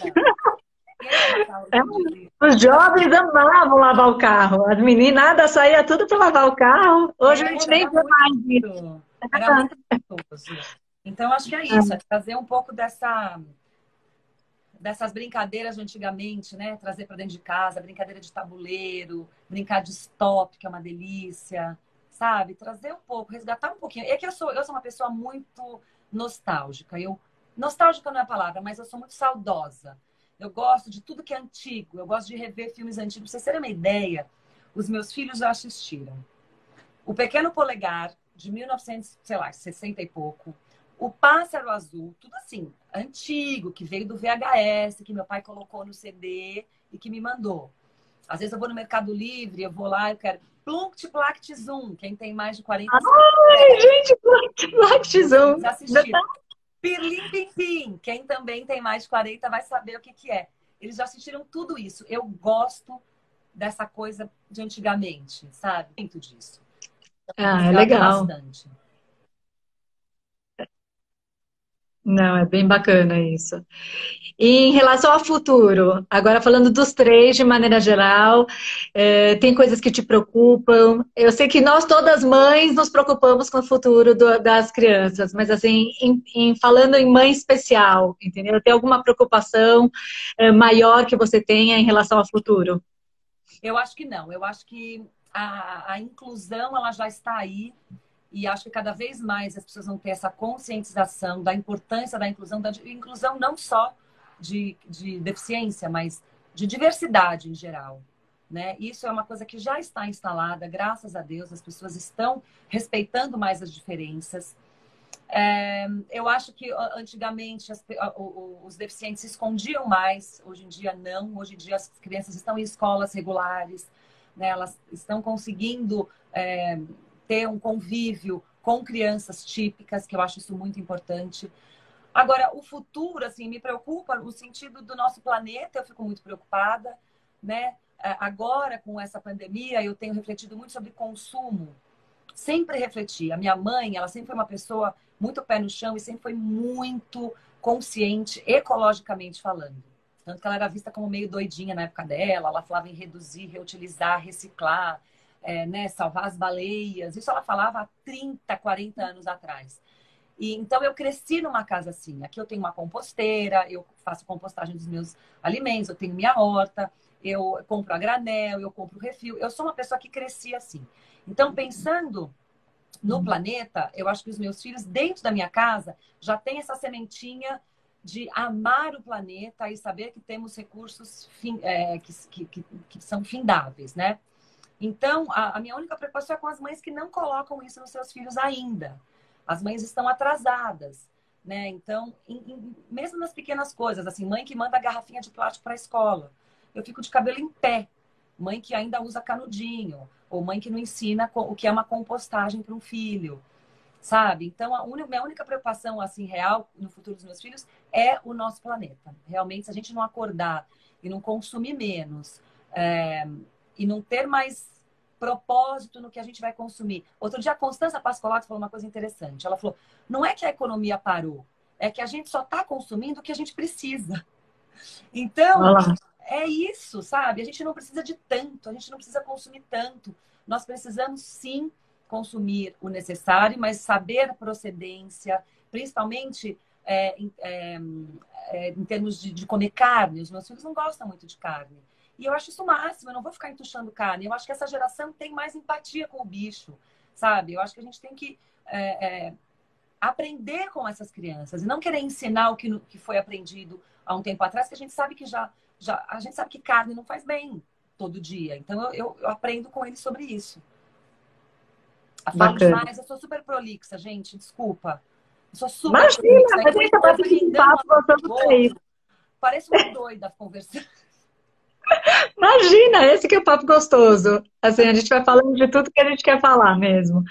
Os jovens amavam lavar o carro. As meninas saía tudo para lavar o carro. Hoje a gente nem vê mais isso. Era muito gostoso. Então, acho que é isso. É trazer um pouco dessas brincadeiras de antigamente, né? Trazer para dentro de casa, brincadeira de tabuleiro, brincar de stop, que é uma delícia, sabe? Trazer um pouco, resgatar um pouquinho. É que eu sou uma pessoa muito nostálgica. Nostálgica não é a palavra, mas eu sou muito saudosa. Eu gosto de tudo que é antigo. Eu gosto de rever filmes antigos. Pra vocês terem uma ideia, os meus filhos já assistiram O Pequeno Polegar, de 1960 e pouco. O Pássaro Azul, tudo assim, antigo, que veio do VHS, que meu pai colocou no CD e que me mandou. Às vezes eu vou no Mercado Livre, eu vou lá, eu quero Plunct Plact Zoom, quem tem mais de 40 anos. Ai, gente, Plunct Plact Zoom. Já assistiram. Pirlim Pim Pim. Quem também tem mais de 40 vai saber o que que é. Eles já assistiram tudo isso. Eu gosto dessa coisa de antigamente, sabe? Muito disso. Ah, é Resgato legal. bastante. Não, é bem bacana isso. E em relação ao futuro, agora falando dos três de maneira geral, tem coisas que te preocupam? Eu sei que nós, todas mães, nos preocupamos com o futuro das crianças, mas assim, falando em mãe especial, entendeu? Tem alguma preocupação, maior que você tenha em relação ao futuro? Eu acho que não. Eu acho que a inclusão ela já está aí. E acho que cada vez mais as pessoas vão ter essa conscientização da importância da inclusão, não só de deficiência, mas de diversidade em geral. Né? Isso é uma coisa que já está instalada, graças a Deus, as pessoas estão respeitando mais as diferenças. Eu acho que antigamente os deficientes se escondiam mais, hoje em dia não. Hoje em dia as crianças estão em escolas regulares, né? Elas estão conseguindo ter um convívio com crianças típicas, que eu acho isso muito importante. Agora, o futuro, assim, me preocupa no sentido do nosso planeta, eu fico muito preocupada, né? Agora, com essa pandemia, eu tenho refletido muito sobre consumo. Sempre refleti. A minha mãe, ela sempre foi uma pessoa muito pé no chão e sempre foi muito consciente, ecologicamente falando. Tanto que ela era vista como meio doidinha na época dela, ela falava em reduzir, reutilizar, reciclar, né, salvar as baleias. Isso ela falava há 30, 40 anos atrás. E, então eu cresci numa casa assim. Aqui eu tenho uma composteira, eu faço compostagem dos meus alimentos, eu tenho minha horta, eu compro a granel, eu compro refil. Eu sou uma pessoa que cresci assim. Então, pensando no planeta, eu acho que os meus filhos, dentro da minha casa, já têm essa sementinha de amar o planeta e saber que temos recursos que são findáveis, né? Então, a minha única preocupação é com as mães que não colocam isso nos seus filhos ainda. As mães estão atrasadas, né? Então, mesmo nas pequenas coisas, assim, mãe que manda garrafinha de plástico para a escola, eu fico de cabelo em pé. Mãe que ainda usa canudinho, ou mãe que não ensina o que é uma compostagem para um filho, sabe? Então, minha única preocupação, assim, real no futuro dos meus filhos é o nosso planeta. Realmente, se a gente não acordar e não consumir menos, e não ter mais propósito no que a gente vai consumir. Outro dia, a Constança Pascolato falou uma coisa interessante. Ela falou, não é que a economia parou, é que a gente só está consumindo o que a gente precisa. Então, Olá. é isso, sabe? A gente não precisa de tanto, a gente não precisa consumir tanto. Nós precisamos, sim, consumir o necessário, mas saber a procedência, principalmente em termos de comer carne. Os meus filhos não gostam muito de carne. E eu acho isso o máximo, eu não vou ficar entuchando carne. Eu acho que essa geração tem mais empatia com o bicho, sabe? Eu acho que a gente tem que aprender com essas crianças e não querer ensinar o que foi aprendido há um tempo atrás, que a gente sabe que a gente sabe que carne não faz bem todo dia. Então eu aprendo com eles sobre isso. Eu falo Bacana. demais, eu sou super prolixa, gente, desculpa. Eu sou super Imagina, prolixa. mas Então, a gente tá povo batendo um xingando papo um voltando do para isso. outro. Parece uma doida conversando. Imagina, esse que é o papo gostoso. Assim, a gente vai falando de tudo que a gente quer falar mesmo.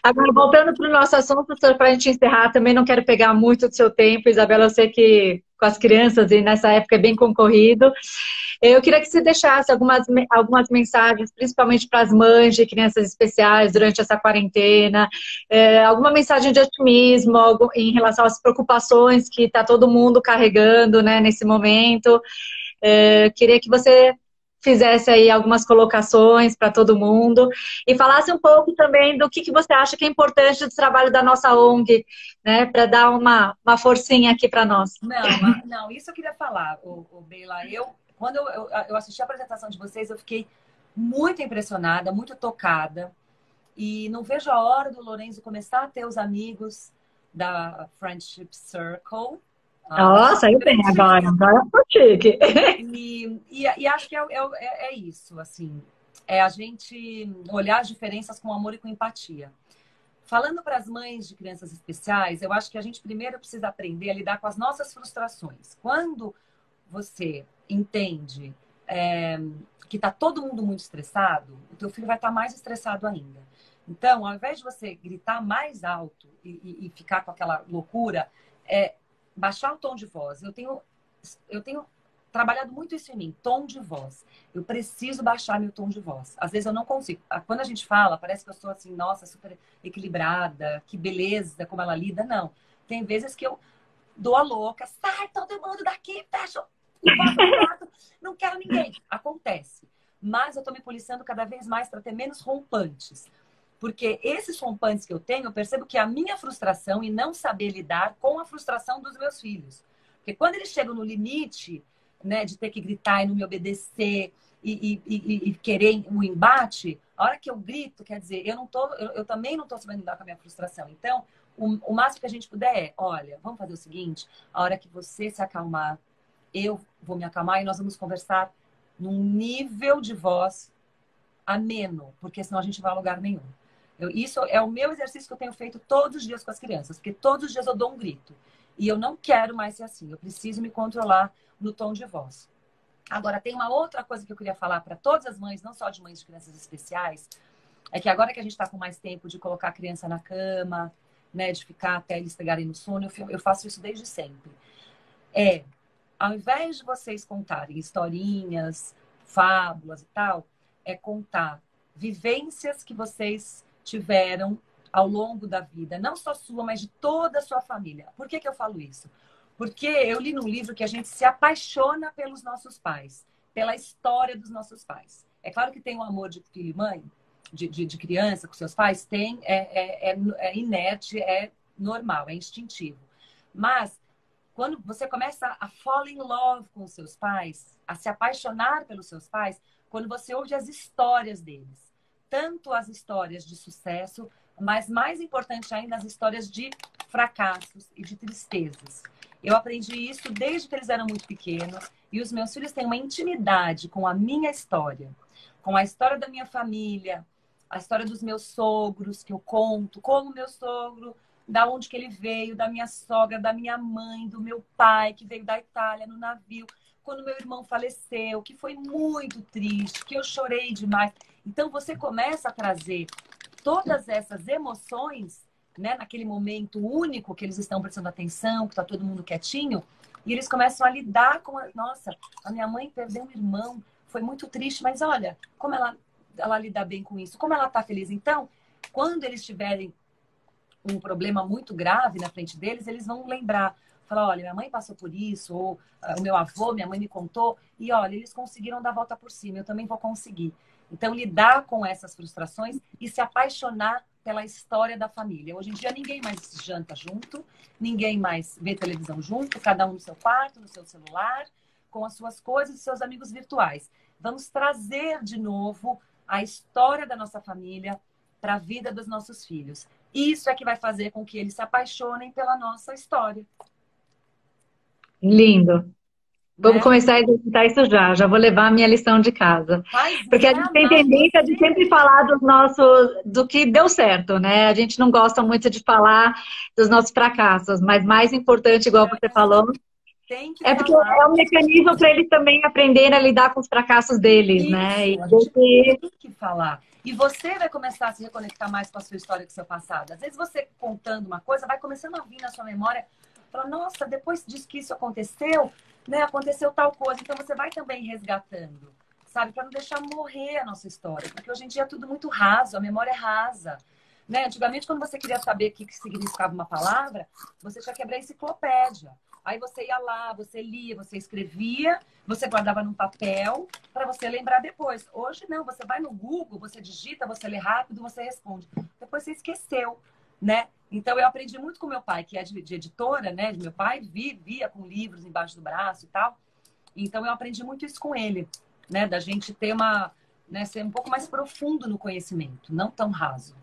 Agora, voltando para o nosso assunto, para a gente encerrar, também não quero pegar muito do seu tempo, Isabela, eu sei que com as crianças e nessa época é bem concorrido. Eu queria que você deixasse algumas mensagens, principalmente para as mães de crianças especiais durante essa quarentena, alguma mensagem de otimismo em relação às preocupações que está todo mundo carregando, né, nesse momento. Queria que você fizesse aí algumas colocações para todo mundo e falasse um pouco também do que você acha que é importante do trabalho da nossa ONG, né, para dar uma forcinha aqui para nós. Não, isso eu queria falar, Beila. Quando eu assisti a apresentação de vocês, eu fiquei muito impressionada, muito tocada. E não vejo a hora do Lorenzo começar a ter os amigos da Friendship Circle. Nossa, saiu bem agora ficou chique. E acho que é isso, assim. É a gente olhar as diferenças com amor e com empatia. Falando para as mães de crianças especiais, eu acho que a gente primeiro precisa aprender a lidar com as nossas frustrações. Quando você entende que está todo mundo muito estressado, o teu filho vai estar mais estressado ainda. Então, ao invés de você gritar mais alto e ficar com aquela loucura, é baixar o tom de voz. Eu tenho trabalhado muito isso em mim, tom de voz. Eu preciso baixar meu tom de voz. Às vezes eu não consigo. Quando a gente fala, parece que eu sou assim, nossa, super equilibrada, que beleza, como ela lida. Não. Tem vezes que eu dou a louca, sai todo mundo daqui, fecha o quarto, não quero ninguém. Acontece. Mas eu tô me policiando cada vez mais para ter menos rompantes. Porque esses rompantes que eu tenho, eu percebo que é a minha frustração e não saber lidar com a frustração dos meus filhos. Porque quando eles chegam no limite, né, de ter que gritar e não me obedecer e querer um embate, a hora que eu grito, quer dizer, eu também não estou sabendo lidar com a minha frustração. Então, o máximo que a gente puder é, olha, vamos fazer o seguinte, a hora que você se acalmar, eu vou me acalmar e nós vamos conversar num nível de voz ameno, porque senão a gente não vai a lugar nenhum. Isso é o meu exercício que eu tenho feito todos os dias com as crianças, porque todos os dias eu dou um grito. E eu não quero mais ser assim, eu preciso me controlar no tom de voz. Agora, tem uma outra coisa que eu queria falar para todas as mães, não só de mães de crianças especiais, é que agora que a gente está com mais tempo de colocar a criança na cama, né, de ficar até eles pegarem no sono, eu faço isso desde sempre. Ao invés de vocês contarem historinhas, fábulas e tal, é contar vivências que vocês tiveram ao longo da vida, não só sua, mas de toda a sua família. Por que eu falo isso? Porque eu li num livro que a gente se apaixona pelos nossos pais, pela história dos nossos pais. É claro que tem o amor de filho e mãe, de criança com seus pais, tem, é inerte, é normal, é instintivo. Mas quando você começa a fall in love com os seus pais, a se apaixonar pelos seus pais, quando você ouve as histórias deles, tanto as histórias de sucesso, mas mais importante ainda, as histórias de fracassos e de tristezas. Eu aprendi isso desde que eles eram muito pequenos e os meus filhos têm uma intimidade com a minha história, com a história da minha família, a história dos meus sogros, que eu conto, como meu sogro, da onde que ele veio, da minha sogra, da minha mãe, do meu pai, que veio da Itália no navio, quando meu irmão faleceu, que foi muito triste, que eu chorei demais. Então, você começa a trazer todas essas emoções, né, naquele momento único que eles estão prestando atenção, que está todo mundo quietinho, e eles começam a lidar com nossa, a minha mãe perdeu um irmão, foi muito triste, mas olha, como ela lida bem com isso, como ela está feliz. Então, quando eles tiverem um problema muito grave na frente deles, eles vão lembrar, falar, olha, minha mãe passou por isso, ou o meu avô, minha mãe me contou, e olha, eles conseguiram dar a volta por cima, eu também vou conseguir. Então, lidar com essas frustrações e se apaixonar pela história da família. Hoje em dia, ninguém mais janta junto, ninguém mais vê televisão junto, cada um no seu quarto, no seu celular, com as suas coisas e seus amigos virtuais. Vamos trazer de novo a história da nossa família para a vida dos nossos filhos. Isso é que vai fazer com que eles se apaixonem pela nossa história. Lindo. Vamos começar a exercitar isso já. Já vou levar a minha lição de casa. Porque a gente tem tendência de sempre falar do que deu certo, né? A gente não gosta muito de falar dos nossos fracassos, mas mais importante, igual você falou, é porque é um mecanismo para eles também aprenderem a lidar com os fracassos deles, isso, né? E a gente tem que falar. E você vai começar a se reconectar mais com a sua história, com o seu passado. Às vezes você contando uma coisa, vai começando a vir na sua memória, fala, nossa, depois disso que isso aconteceu, né, aconteceu tal coisa. Então você vai também resgatando, sabe? Para não deixar morrer a nossa história. Porque hoje em dia é tudo muito raso, a memória é rasa. Né? Antigamente, quando você queria saber o que significava uma palavra, você tinha que abrir a enciclopédia. Aí você ia lá, você lia, você escrevia, você guardava num papel para você lembrar depois. Hoje não, você vai no Google, você digita, você lê rápido, você responde. Depois você esqueceu, né? Então eu aprendi muito com meu pai, que é de editora, né? Meu pai via com livros embaixo do braço e tal. Então eu aprendi muito isso com ele, né? Da gente ter ser um pouco mais profundo no conhecimento, não tão raso.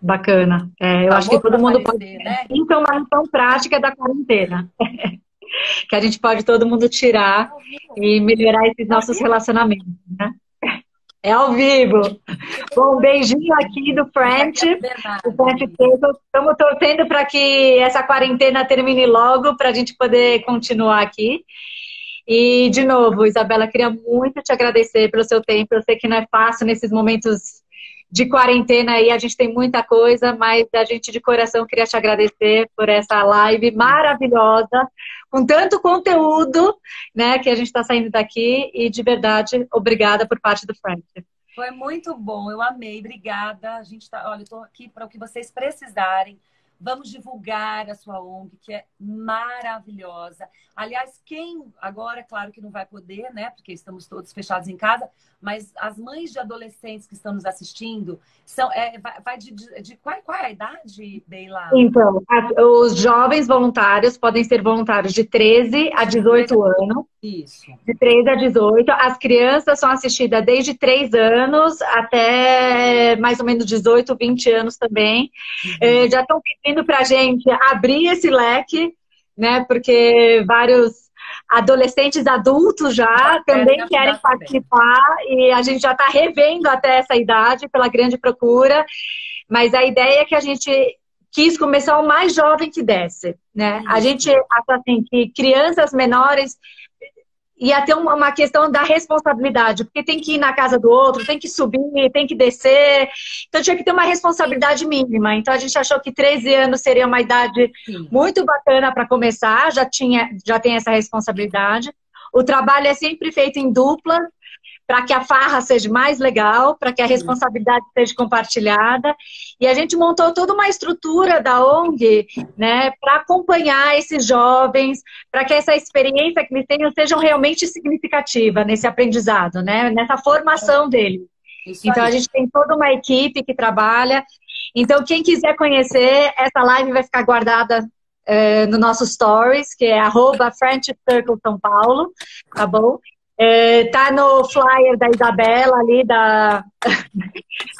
Bacana. Eu acho que todo mundo pode ter, né? Então, uma lição prática da quarentena. Que a gente pode todo mundo tirar e melhorar esses nossos relacionamentos, né? É ao vivo. Bom, um beijinho aqui do French. Estamos torcendo para que essa quarentena termine logo, para a gente poder continuar aqui. E, de novo, Isabela, queria muito te agradecer pelo seu tempo. Eu sei que não é fácil nesses momentos de quarentena aí, a gente tem muita coisa, mas a gente de coração queria te agradecer por essa live maravilhosa, com tanto conteúdo, né, que a gente está saindo daqui, e de verdade, obrigada por parte do Friendship. Foi muito bom, eu amei, obrigada. A gente tá, olha, eu estou aqui para o que vocês precisarem. Vamos divulgar a sua ONG, que é maravilhosa. Aliás, quem agora, claro que não vai poder, né? Porque estamos todos fechados em casa, mas as mães de adolescentes que estão nos assistindo são, vai de qual é a idade, Beila? Então, os jovens voluntários podem ser voluntários de 13 a 18 anos. Isso. De 13 a 18. As crianças são assistidas desde 3 anos até mais ou menos 18, 20 anos também. Já estão pedindo para a gente abrir esse leque, né? Porque vários adolescentes adultos já também querem participar e a gente já está revendo até essa idade pela grande procura. Mas a ideia é que a gente quis começar o mais jovem que desse, né? A gente acha assim que crianças menores ia ter uma questão da responsabilidade, porque tem que ir na casa do outro, tem que subir, tem que descer, então tinha que ter uma responsabilidade mínima. Então a gente achou que 13 anos seria uma idade muito bacana para começar, já tem essa responsabilidade. O trabalho é sempre feito em dupla, para que a farra seja mais legal, para que a responsabilidade seja compartilhada. E a gente montou toda uma estrutura da ONG, né, para acompanhar esses jovens, para que essa experiência que eles tenham seja realmente significativa nesse aprendizado, né, nessa formação deles. Então a gente tem toda uma equipe que trabalha. Então quem quiser conhecer, essa live vai ficar guardada no nosso stories, que é @Friendship Circle São Paulo, tá bom? Tá no flyer da Isabela ali,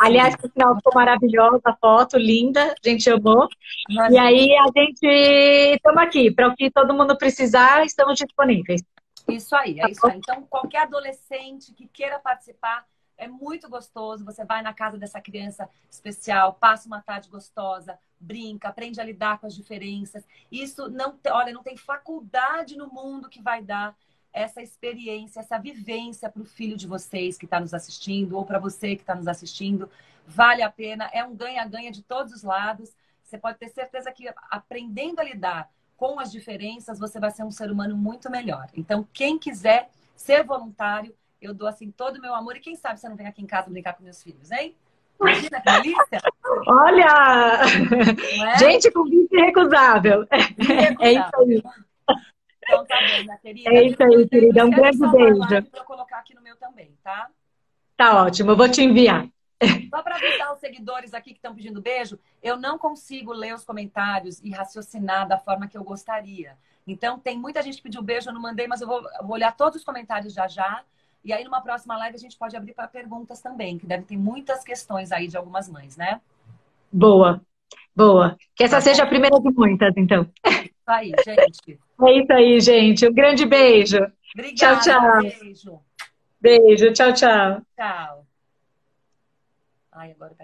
aliás, no final ficou maravilhosa a foto, linda, a gente amou. E aí a gente estamos aqui, para o que todo mundo precisar, estamos disponíveis. Isso aí, é isso aí. Então, qualquer adolescente que queira participar, é muito gostoso. Você vai na casa dessa criança especial, passa uma tarde gostosa, brinca, aprende a lidar com as diferenças. Isso olha, não tem faculdade no mundo que vai dar essa experiência, essa vivência para o filho de vocês que está nos assistindo, ou para você que está nos assistindo. Vale a pena, é um ganha-ganha de todos os lados. Você pode ter certeza que aprendendo a lidar com as diferenças, você vai ser um ser humano muito melhor. Então, quem quiser ser voluntário, eu dou assim todo o meu amor. E quem sabe você não vem aqui em casa brincar com meus filhos, hein? Imagina que delícia! Olha! Gente, convite irrecusável. É isso aí. Então tá bom, minha querida. É isso aí, querida. Um grande beijo. Para eu colocar aqui no meu também, tá? Tá ótimo, eu vou te enviar. Só para avisar os seguidores aqui que estão pedindo beijo, eu não consigo ler os comentários e raciocinar da forma que eu gostaria. Então, tem muita gente que pediu beijo, eu não mandei, mas eu vou olhar todos os comentários já já. E aí, numa próxima live, a gente pode abrir para perguntas também, que deve ter muitas questões aí de algumas mães, né? Boa, boa. Que essa seja a primeira de muitas, então. Isso aí, gente. É isso aí, gente. Um grande beijo. Obrigada, tchau, tchau. Beijo. Beijo, tchau, tchau. Tchau. Ai, agora